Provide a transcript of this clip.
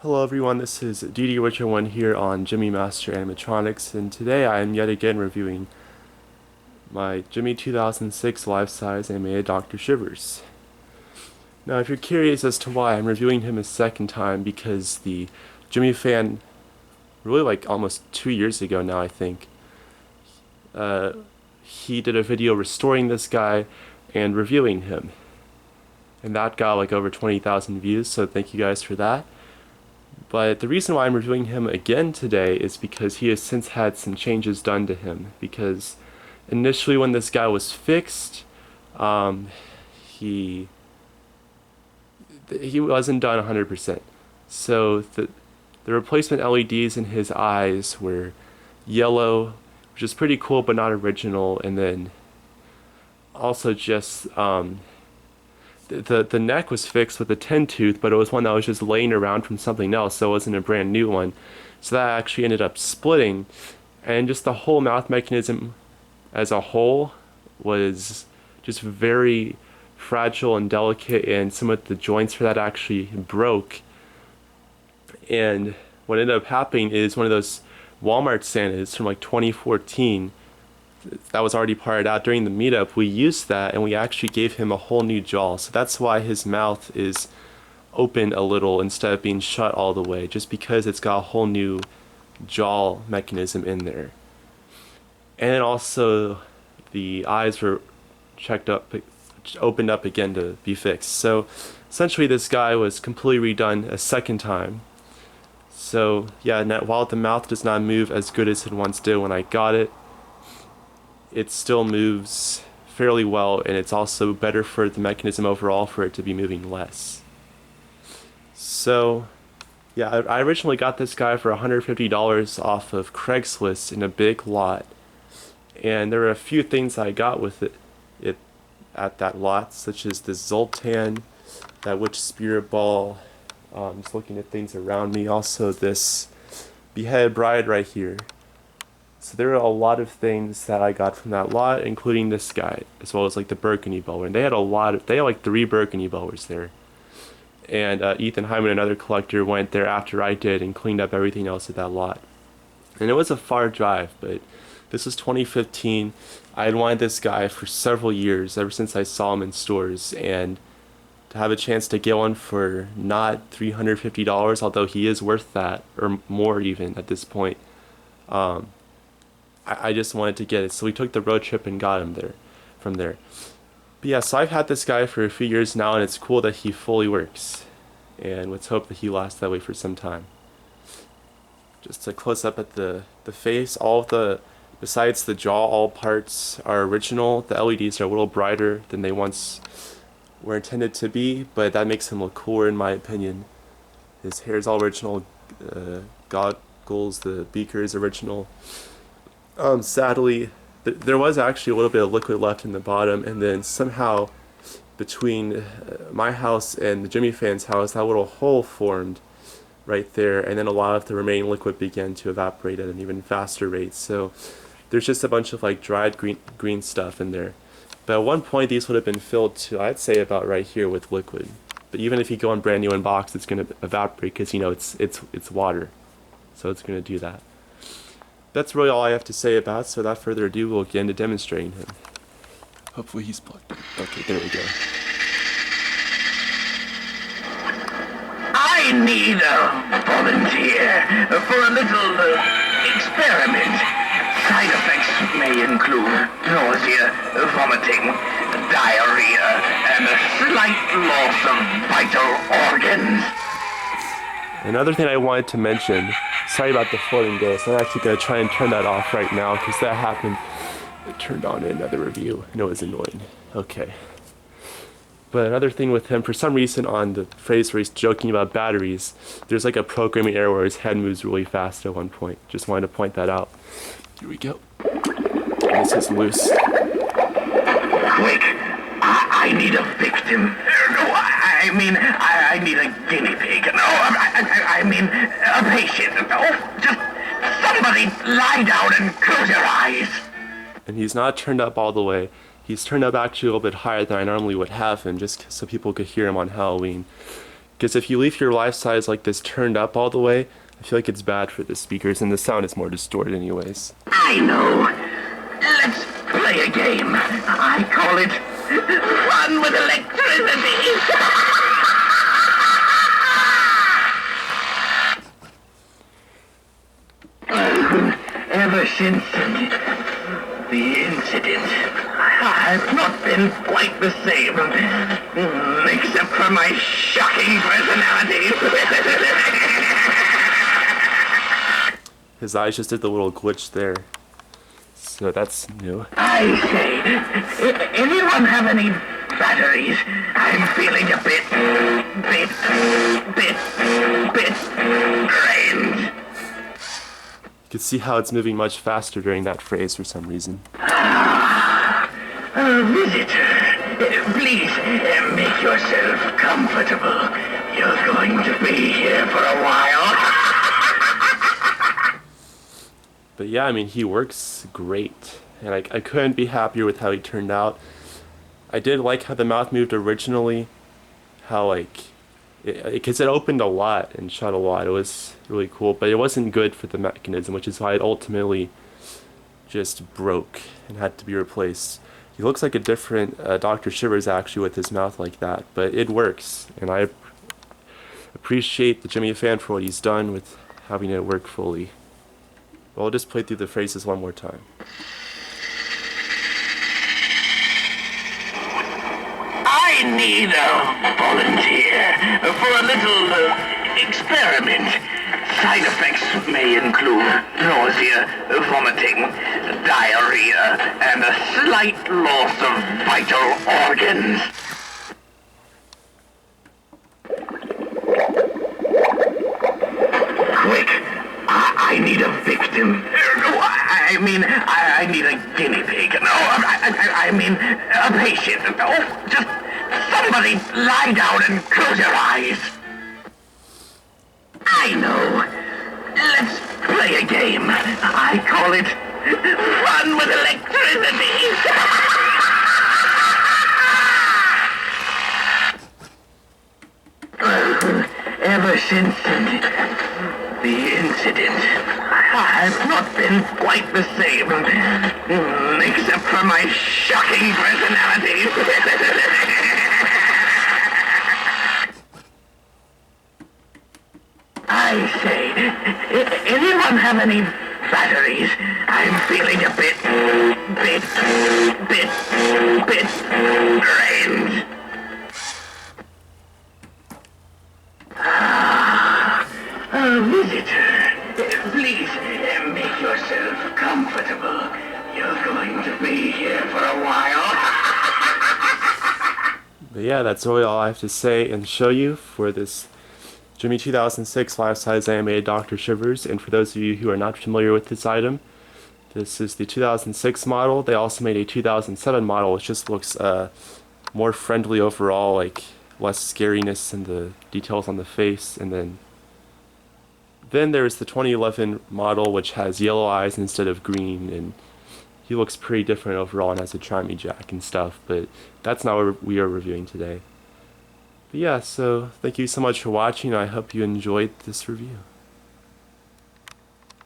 Hello everyone, this is DD Witcher 1 here on Gemmy Master Animatronics, and today I am yet again reviewing my Gemmy 2006 life-size animated Dr. Shivers. Now if you're curious as to why I'm reviewing him a second time, because the Gemmy fan, really like almost 2 years ago now I think, he did a video restoring this guy and reviewing him. And that got like over 20,000 views, so thank you guys for that. But the reason why I'm reviewing him again today is because he has since had some changes done to him. Because initially when this guy was fixed, he wasn't done 100%. So the replacement LEDs in his eyes were yellow, which is pretty cool but not original, and then also just the neck was fixed with a 10 tooth, but it was one that was just laying around from something else, so it wasn't a brand new one. So that actually ended up splitting, and just the whole mouth mechanism as a whole was just very fragile and delicate, and some of the joints for that actually broke. And what ended up happening is one of those Walmart Santas from like 2014 that was already parted out during the meetup, we used that and we actually gave him a whole new jaw. So that's why his mouth is open a little instead of being shut all the way, just because it's got a whole new jaw mechanism in there. And then also the eyes were opened up again to be fixed. So essentially this guy was completely redone a second time. So yeah, while the mouth does not move as good as it once did when I got it, it still moves fairly well, and it's also better for the mechanism overall for it to be moving less. So yeah, I originally got this guy for $150 off of Craigslist in a big lot, and there were a few things I got with it at that lot, such as the Zoltan, that witch spirit ball, just looking at things around me, also this beheaded bride right here. So there were a lot of things that I got from that lot, including this guy, as well as like the Burgundy Bower. And they had like 3 Burgundy Bowers there. And Ethan Hyman, another collector, went there after I did and cleaned up everything else at that lot. And it was a far drive, but this was 2015. I had wanted this guy for several years, ever since I saw him in stores, and to have a chance to get one for not $350, although he is worth that, or more even at this point, I just wanted to get it, so we took the road trip and got him from there. But yeah, so I've had this guy for a few years now, and it's cool that he fully works. And let's hope that he lasts that way for some time. Just a close up at the face, besides the jaw, all parts are original. The LEDs are a little brighter than they once were intended to be, but that makes him look cooler in my opinion. His hair is all original, goggles, the beaker is original. Sadly, there was actually a little bit of liquid left in the bottom, and then somehow between my house and the Gemmy fan's house, that little hole formed right there, and then a lot of the remaining liquid began to evaporate at an even faster rate. So there's just a bunch of like dried green stuff in there. But at one point these would have been filled to, I'd say, about right here with liquid. But even if you go on brand new in box, it's going to evaporate because, you know, it's water, so it's going to do that. That's really all I have to say about it, so without further ado, we'll get into demonstrating him. Hopefully he's plugged in. Okay, there we go. I need a volunteer for a little experiment. Side effects may include nausea, vomiting, diarrhea, and a slight loss of vital organs. Another thing I wanted to mention, sorry about the floating ghost, I'm actually going to try and turn that off right now because that happened. It turned on in another review and it was annoying. Okay. But another thing with him, for some reason on the phrase where he's joking about batteries, there's like a programming error where his head moves really fast at one point. Just wanted to point that out. Here we go. This is loose. Quick! I need a victim. No, I need a guinea pig. No, I mean a patient. Oh, just somebody lie down and close your eyes. And he's not turned up all the way. He's turned up actually a little bit higher than I normally would have him, just so people could hear him on Halloween. Because if you leave your life size like this turned up all the way, I feel like it's bad for the speakers, and the sound is more distorted anyways. I know. Let's play a game. I call it Fun with Electricity. Ever since the incident, I've not been quite the same, except for my shocking personality. His eyes just did the little glitch there. So that's new. I say, anyone have any batteries? I'm feeling a bit drained. You can see how it's moving much faster during that phrase for some reason. Visitor, please make yourself comfortable. You're going to be here for a while. But yeah, I mean, he works great. And I couldn't be happier with how he turned out. I did like how the mouth moved originally. How, like, because it opened a lot and shut a lot. It was really cool. But it wasn't good for the mechanism, which is why it ultimately just broke and had to be replaced. He looks like a different Dr. Shivers, actually, with his mouth like that. But it works. And I appreciate the Gemmy fan for what he's done with having it work fully. Well, I'll just play through the phrases one more time. I need a volunteer for a little experiment. Side effects may include nausea, vomiting, diarrhea, and a slight loss of vital organs. Quick! I need a victim. I need a guinea pig. No, I mean a patient. Oh, just somebody lie down and close your eyes. I know. Let's play a game. I call it Fun with Electricity. Ever since the incident, I've not been quite the same, except for my shocking personality. I say, anyone have any batteries? I'm feeling a bit drained. Visitor, please make yourself comfortable. You're going to be here for a while. But yeah, that's really all I have to say and show you for this Gemmy 2006 life-size animated Dr. Shivers. And for those of you who are not familiar with this item, this is the 2006 model. They also made a 2007 model, which just looks more friendly overall, like less scariness in the details on the face. And then there's the 2011 model, which has yellow eyes instead of green, and he looks pretty different overall and has a chimey jack and stuff, but that's not what we are reviewing today. But yeah, so thank you so much for watching. I hope you enjoyed this review.